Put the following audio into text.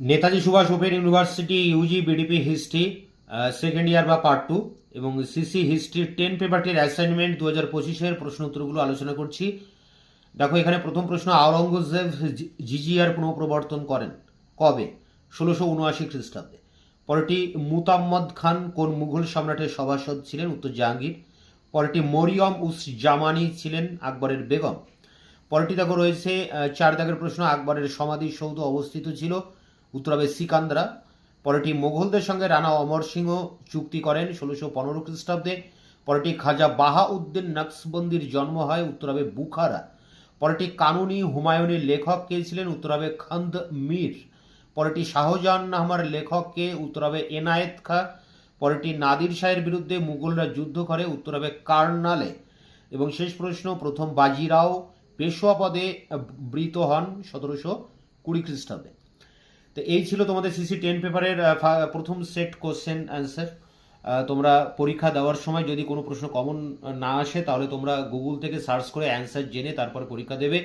Netaji Subhas open university UG BDP history second year বা part 2 এবং CC history 10 পেপারটির assignment 2025-এর প্রশ্ন উত্তরগুলো আলোচনা করছি। দেখো এখানে প্রথম প্রশ্ন, আওরঙ্গজেব জিজিয়ার পুনঃপ্রবর্তন করেন কবে? 1679 খ্রিস্টাব্দে। পরেরটি, মুতাম্মদ খান কোন মুঘল সম্রাটের সভাসদ ছিলেন? উত্তর জাহাঙ্গীর। পরেরটি, মরিয়ম উস জামানি ছিলেন আকবরের বেগম। পরেরটি দেখো রয়েছে 4 দাগের প্রশ্ন, আকবরের সমাধিসৌধ অবস্থিত ছিল? উত্তর হবে সিকান্দ্রা। পরেরটি, মোগলদের সঙ্গে রানা অমর সিংহ চুক্তি করেন 1615 খ্রিস্টাব্দে। পরেরটি, খাজা বাহাউদ্দিন নকশবন্দির জন্ম হয়? উত্তর হবে বুখারা। পরেরটি, কানুনি হুমায়ুনের লেখক কে ছিলেন? উত্তর হবে খন্দ মীর। পরেরটি, শাহজাহান্নামার লেখক কে? উত্তর হবে এনায়েত খা। পরেরটি, নাদির শাহের বিরুদ্ধে মুঘলরা যুদ্ধ করে? উত্তর হবে কার্নালে। এবং শেষ প্রশ্ন, প্রথম বাজিরাও পেশোয়া পদে বৃত হন 1720 খ্রিস্টাব্দে। তো এই ছিল তোমাদের সিসি 10 পেপারের প্রথম সেট কোশ্চেন অ্যান্সার। তোমরা পরীক্ষা দেওয়ার সময় যদি কোনো প্রশ্ন কমন না আসে তাহলে তোমরা গুগল থেকে সার্চ করে অ্যান্সার জেনে তারপরে পরীক্ষা দেবে।